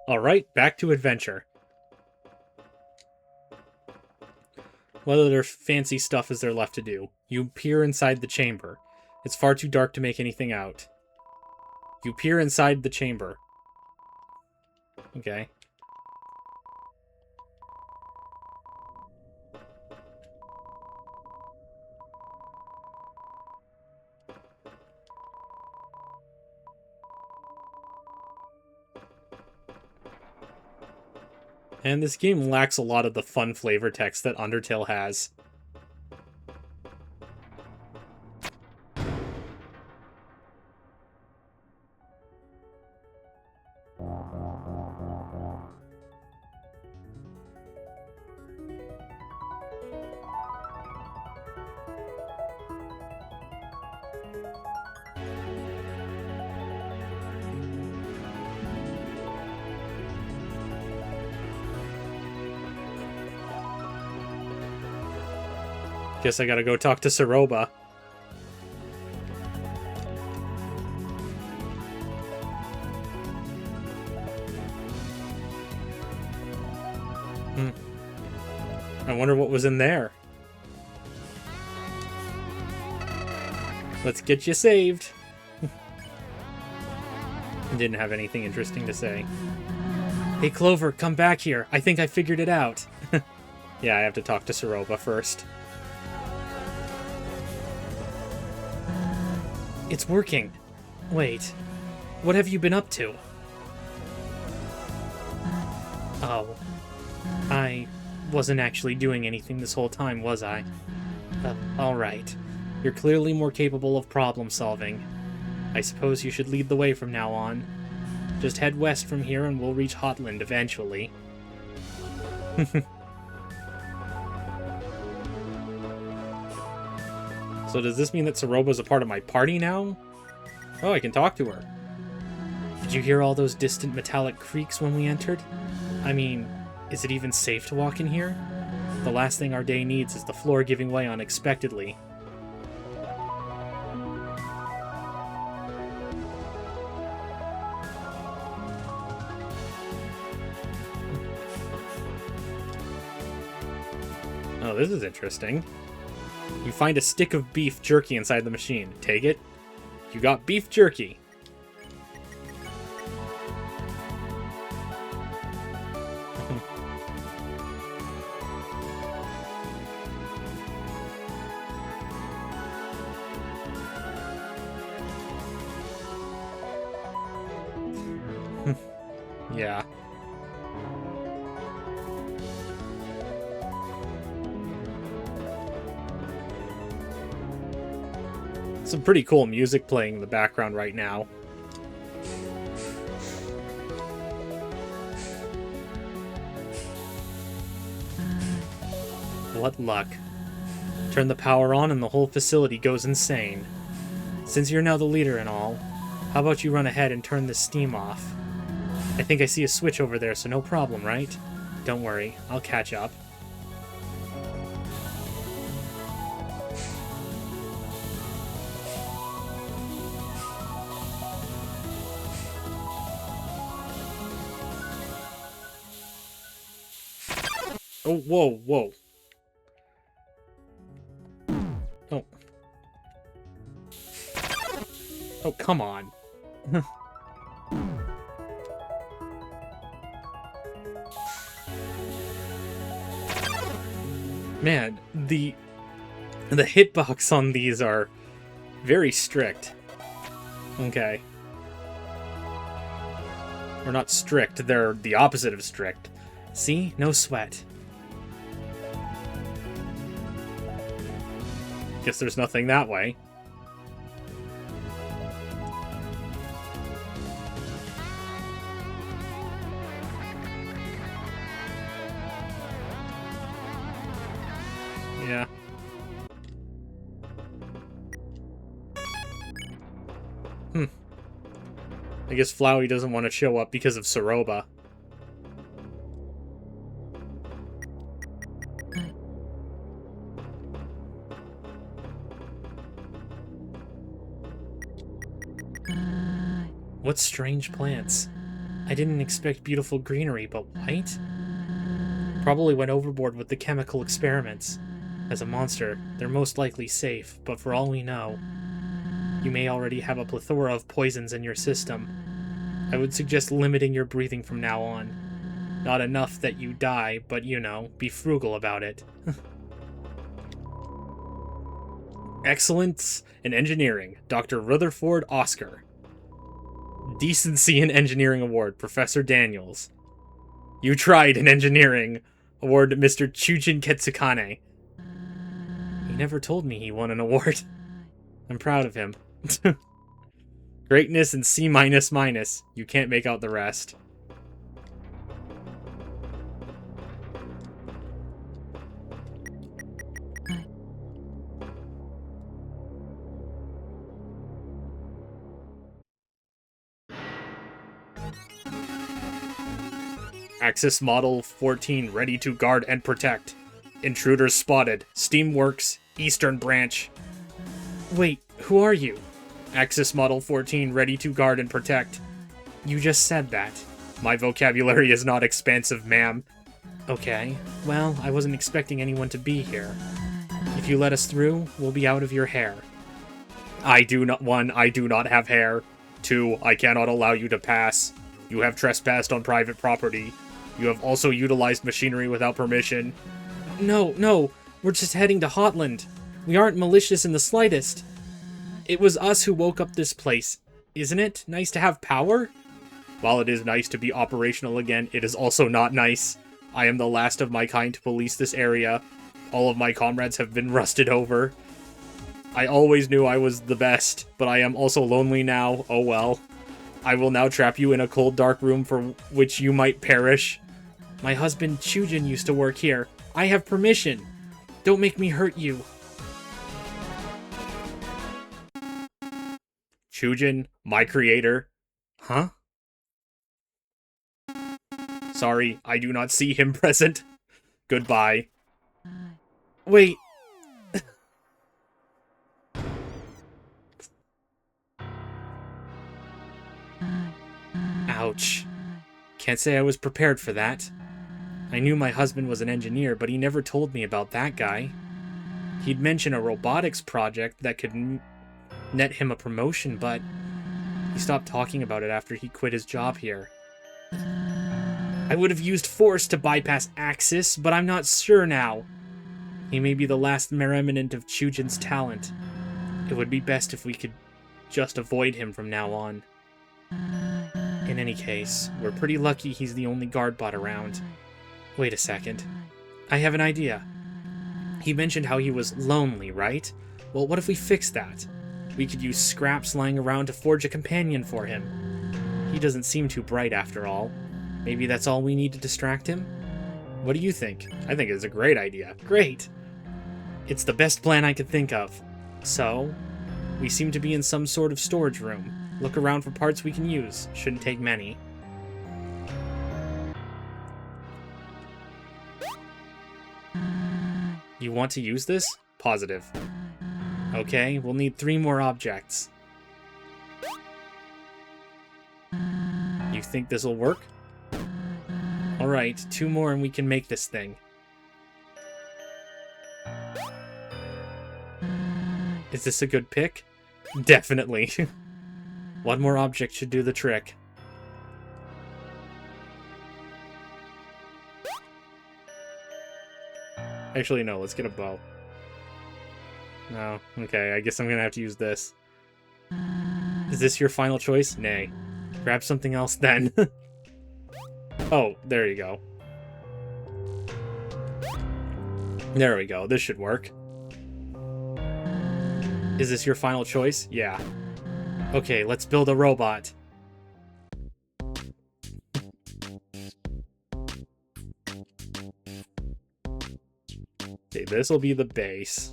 Alright, back to adventure. What other fancy stuff is there left to do? You peer inside the chamber. It's far too dark to make anything out. You peer inside the chamber. Okay. And this game lacks a lot of the fun flavor text that Undertale has. Guess I gotta go talk to Saroba. I wonder what was in there. Let's get you saved. Didn't have anything interesting to say. Hey Clover, come back here. I think I figured it out. Yeah, I have to talk to Saroba first. It's working. Wait, what have you been up to? Oh, I wasn't actually doing anything this whole time, was I? Alright. You're clearly more capable of problem solving. I suppose you should lead the way from now on. Just head west from here and we'll reach Hotland eventually. So does this mean that Saroba's a part of my party now? Oh, I can talk to her. Did you hear all those distant metallic creaks when we entered? I mean, is it even safe to walk in here? The last thing our day needs is the floor giving way unexpectedly. Oh, this is interesting. You find a stick of beef jerky inside the machine. Take it. You got beef jerky. Yeah. Some pretty cool music playing in the background right now. What luck. Turn the power on and the whole facility goes insane. Since you're now the leader and all, how about you run ahead and turn the steam off? I think I see a switch over there, so no problem, right? Don't worry, I'll catch up. Oh, whoa, whoa. Oh. Oh, come on. Man, the hitbox on these are very strict. Okay. Or not strict, they're the opposite of strict. See? No sweat. Guess there's nothing that way. Yeah. I guess Flowey doesn't want to show up because of Saroba. What strange plants? I didn't expect beautiful greenery, but white? Probably went overboard with the chemical experiments. As a monster, they're most likely safe, but for all we know, you may already have a plethora of poisons in your system. I would suggest limiting your breathing from now on. Not enough that you die, but you know, be frugal about it. Excellence in Engineering, Dr. Rutherford Oscar. Decency in Engineering Award, Professor Daniels. You tried in Engineering Award, Mr. Chujin Ketsukane. He never told me he won an award. I'm proud of him. Greatness and C-. You can't make out the rest. Axis Model 14 ready to guard and protect. Intruders spotted. Steamworks, Eastern Branch. Wait, who are you? Axis Model 14 ready to guard and protect. You just said that. My vocabulary is not expansive, ma'am. Okay, well, I wasn't expecting anyone to be here. If you let us through, we'll be out of your hair. I do not have hair. 2, I cannot allow you to pass. You have trespassed on private property. You have also utilized machinery without permission. No, we're just heading to Hotland. We aren't malicious in the slightest. It was us who woke up this place. Isn't it nice to have power? While it is nice to be operational again, it is also not nice. I am the last of my kind to police this area. All of my comrades have been rusted over. I always knew I was the best, but I am also lonely now. Oh well. I will now trap you in a cold, dark room for which you might perish. My husband Chujin used to work here. I have permission. Don't make me hurt you. Chujin, my creator. Huh? Sorry, I do not see him present. Goodbye. Wait. Ouch. Can't say I was prepared for that. I knew my husband was an engineer, but he never told me about that guy. He'd mention a robotics project that could net him a promotion, but he stopped talking about it after he quit his job here. I would have used force to bypass Axis, but I'm not sure now. He may be the last remnant of Chujin's talent. It would be best if we could just avoid him from now on. In any case, we're pretty lucky he's the only guard bot around. Wait a second. I have an idea. He mentioned how he was lonely, right? Well, what if we fix that? We could use scraps lying around to forge a companion for him. He doesn't seem too bright after all. Maybe that's all we need to distract him? What do you think? I think it's a great idea. Great! It's the best plan I could think of. So, we seem to be in some sort of storage room. Look around for parts we can use. Shouldn't take many. You want to use this? Positive. Okay, we'll need 3 more objects. You think this'll work? Alright, 2 more and we can make this thing. Is this a good pick? Definitely. 1 more object should do the trick. Actually, no, let's get a bow. No, okay, I guess I'm gonna have to use this. Is this your final choice? Nay. Grab something else then. Oh, there you go. There we go, this should work. Is this your final choice? Yeah. Okay, let's build a robot. Okay, this'll be the base.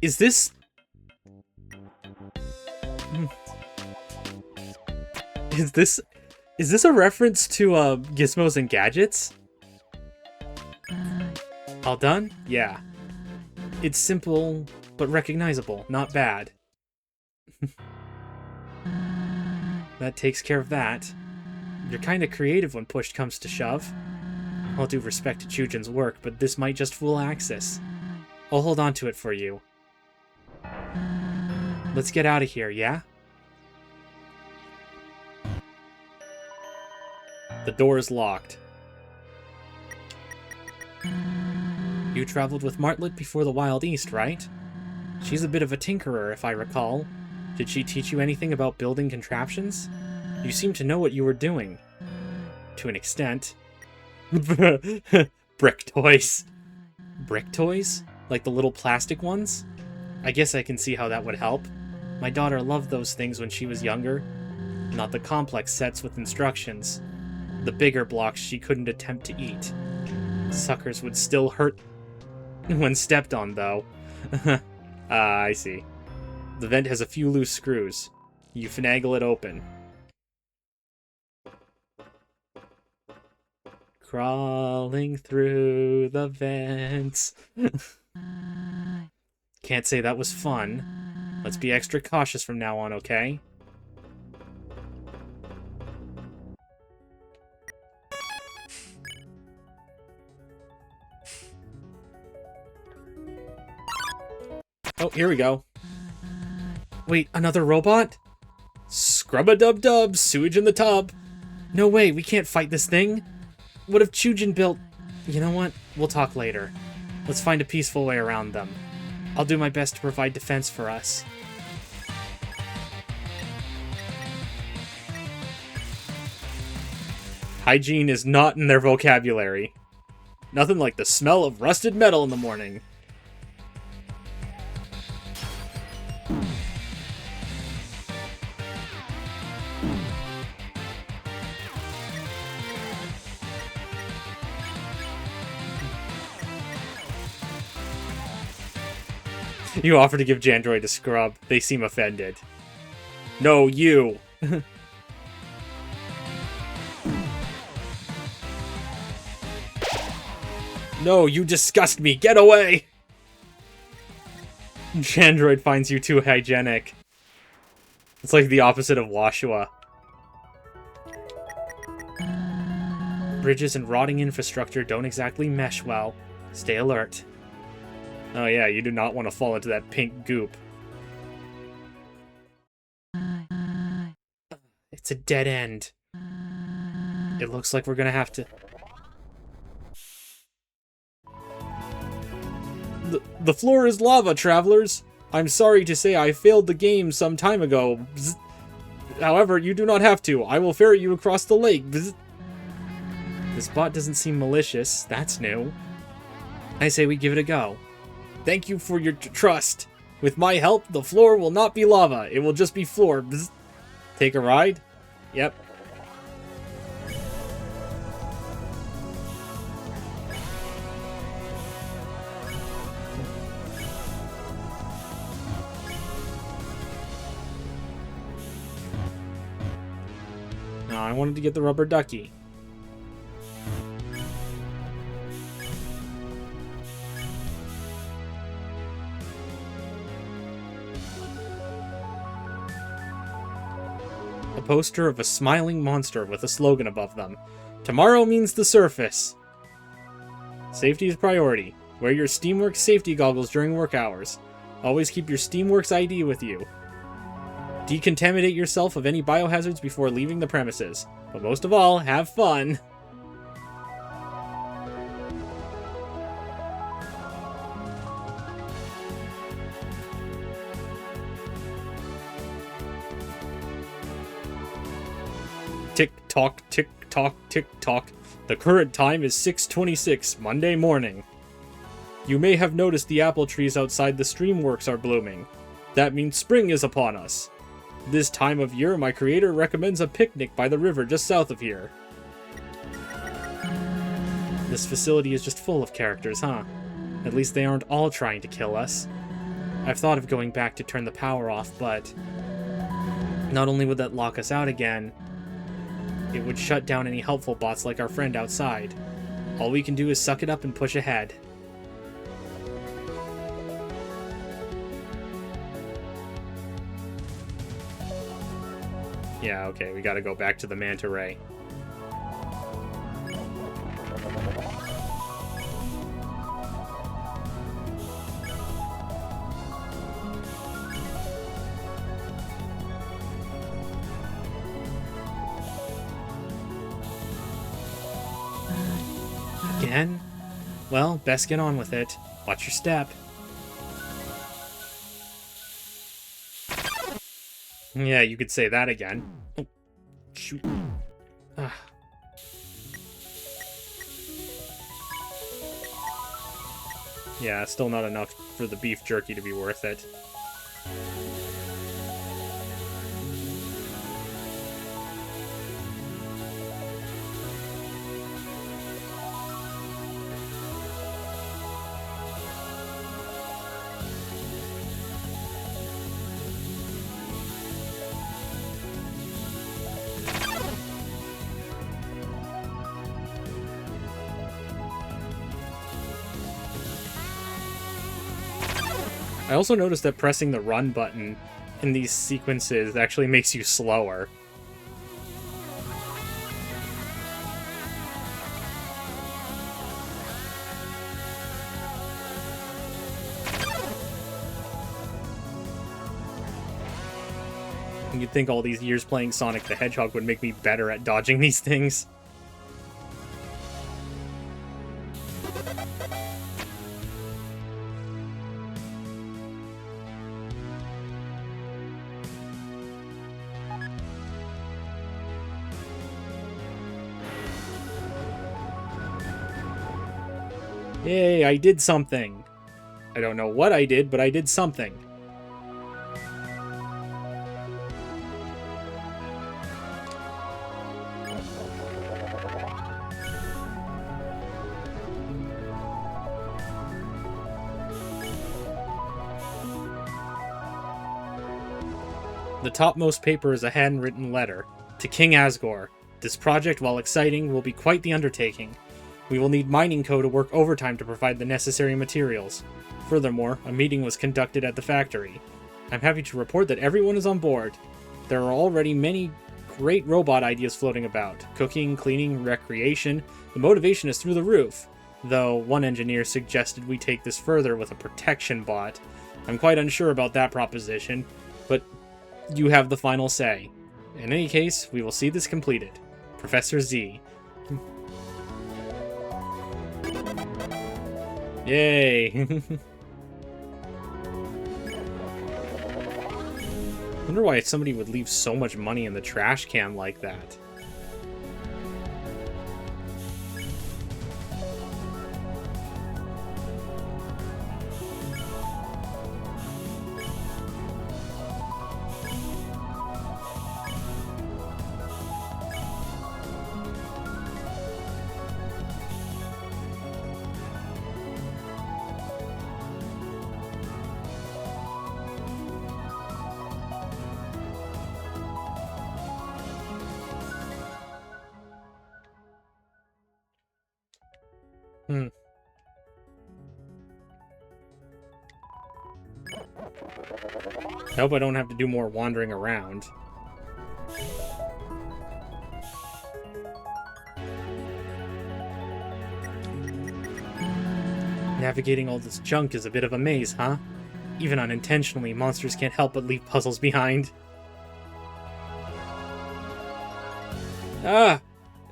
Is this... Is this a reference to Gizmos and Gadgets? All done? Yeah. It's simple, but recognizable. Not bad. That takes care of that. You're kind of creative when push comes to shove. All due respect to Chujin's work, but this might just fool Axis. I'll hold on to it for you. Let's get out of here, yeah? The door is locked. You traveled with Martlet before the Wild East, right? She's a bit of a tinkerer, if I recall. Did she teach you anything about building contraptions? You seem to know what you were doing. To an extent. Brick toys. Brick toys? Like the little plastic ones? I guess I can see how that would help. My daughter loved those things when she was younger. Not the complex sets with instructions. The bigger blocks she couldn't attempt to eat. Suckers would still hurt when stepped on, though. I see. The vent has a few loose screws. You finagle it open. Crawling through the vents. Can't say that was fun. Let's be extra cautious from now on, okay? Oh, here we go. Wait, another robot? Scrub-a-dub-dub, sewage in the tub. No way, we can't fight this thing. What if Chujin built... You know what? We'll talk later. Let's find a peaceful way around them. I'll do my best to provide defense for us. Hygiene is not in their vocabulary. Nothing like the smell of rusted metal in the morning. You offer to give Jandroid a scrub. They seem offended. No, you! No, you disgust me! Get away! Jandroid finds you too hygienic. It's like the opposite of Washua. Bridges and rotting infrastructure don't exactly mesh well. Stay alert. Oh yeah, you do not want to fall into that pink goop. It's a dead end. It looks like we're gonna have to... The floor is lava, travelers! I'm sorry to say I failed the game some time ago. Bzz. However, you do not have to. I will ferry you across the lake. Bzz. This bot doesn't seem malicious. That's new. I say we give it a go. Thank you for your trust. With my help, the floor will not be lava. It will just be floor. Bzz. Take a ride? Yep. No, I wanted to get the rubber ducky. A poster of a smiling monster with a slogan above them. Tomorrow means the surface. Safety is priority. Wear your Steamworks safety goggles during work hours. Always keep your Steamworks ID with you. Decontaminate yourself of any biohazards before leaving the premises. But most of all, have fun. Tick-tock, tick-tock, tick-tock. The current time is 6:26, Monday morning. You may have noticed the apple trees outside the Streamworks are blooming. That means spring is upon us. This time of year, my creator recommends a picnic by the river just south of here. This facility is just full of characters, huh? At least they aren't all trying to kill us. I've thought of going back to turn the power off, but... not only would that lock us out again, it would shut down any helpful bots like our friend outside. All we can do is suck it up and push ahead. Yeah, okay, we gotta go back to the manta ray. Again? Well, best get on with it. Watch your step. Yeah, you could say that again. Oh, shoot. Ah. Yeah, still not enough for the beef jerky to be worth it. I also noticed that pressing the run button in these sequences actually makes you slower. You'd think all these years playing Sonic the Hedgehog would make me better at dodging these things. Yay, I did something. I don't know what I did, but I did something. The topmost paper is a handwritten letter. To King Asgore. This project, while exciting, will be quite the undertaking. We will need mining co to work overtime to provide the necessary materials. Furthermore, a meeting was conducted at the factory. I'm happy to report that everyone is on board. There are already many great robot ideas floating about. Cooking, cleaning, recreation. The motivation is through the roof. Though, one engineer suggested we take this further with a protection bot. I'm quite unsure about that proposition, but you have the final say. In any case, we will see this completed. Professor Z. Yay! Wonder why somebody would leave so much money in the trash can like that. I hope I don't have to do more wandering around. Navigating all this junk is a bit of a maze, huh? Even unintentionally, monsters can't help but leave puzzles behind.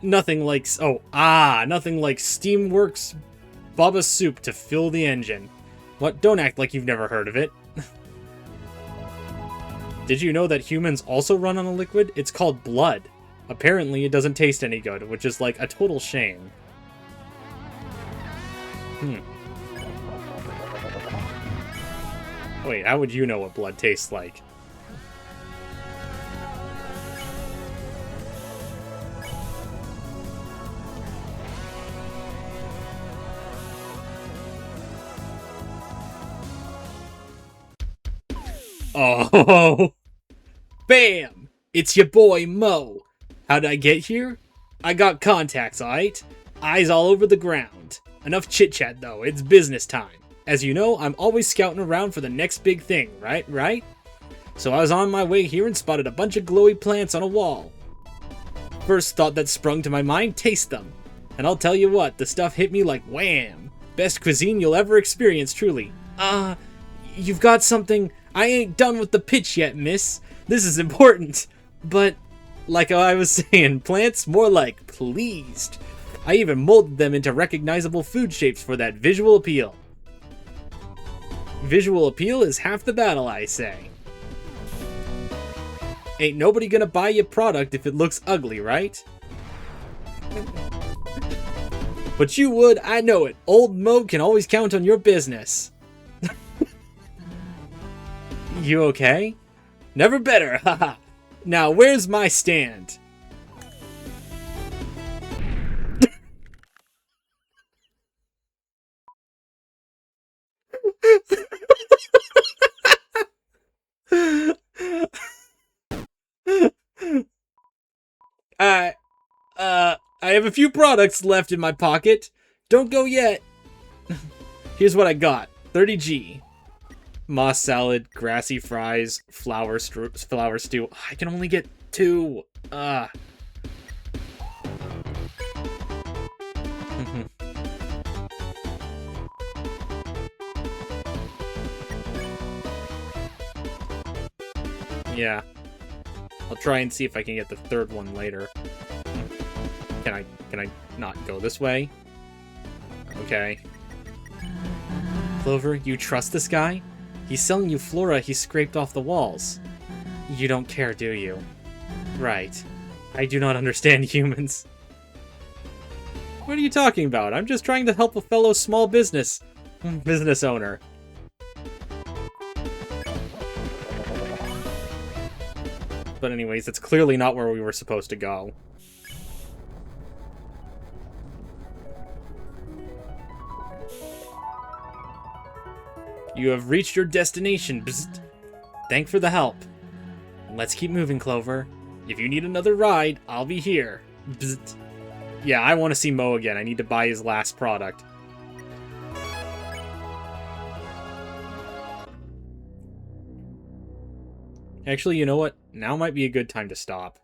Nothing like Steamworks Bubba Soup to fill the engine. What? Don't act like you've never heard of it. Did you know that humans also run on a liquid? It's called blood. Apparently, it doesn't taste any good, which is like a total shame. Wait, how would you know what blood tastes like? Oh, bam! It's your boy, Mo. How'd I get here? I got contacts, alright? Eyes all over the ground. Enough chit-chat, though. It's business time. As you know, I'm always scouting around for the next big thing, right? So I was on my way here and spotted a bunch of glowy plants on a wall. First thought that sprung to my mind, taste them. And I'll tell you what, the stuff hit me like wham. Best cuisine you'll ever experience, truly. You've got something... I ain't done with the pitch yet, miss. This is important. But, like I was saying, plants more like pleased. I even molded them into recognizable food shapes for that visual appeal. Visual appeal is half the battle, I say. Ain't nobody gonna buy your product if it looks ugly, right? But you would, I know it. Old Mo can always count on your business. You okay? Never better, haha. Now, where's my stand? I have a few products left in my pocket. Don't go yet. Here's what I got. 30G. Moss salad, grassy fries, flour stew. I can only get 2. Yeah. I'll try and see if I can get the 3rd one later. Can I not go this way? Okay. Clover, you trust this guy? He's selling you flora he scraped off the walls. You don't care, do you? Right. I do not understand humans. What are you talking about? I'm just trying to help a fellow small business owner. But anyways, it's clearly not where we were supposed to go. You have reached your destination. Bzzt. Thanks for the help. Let's keep moving, Clover. If you need another ride, I'll be here. Bzzt. Yeah, I want to see Mo again. I need to buy his last product. Actually, you know what? Now might be a good time to stop.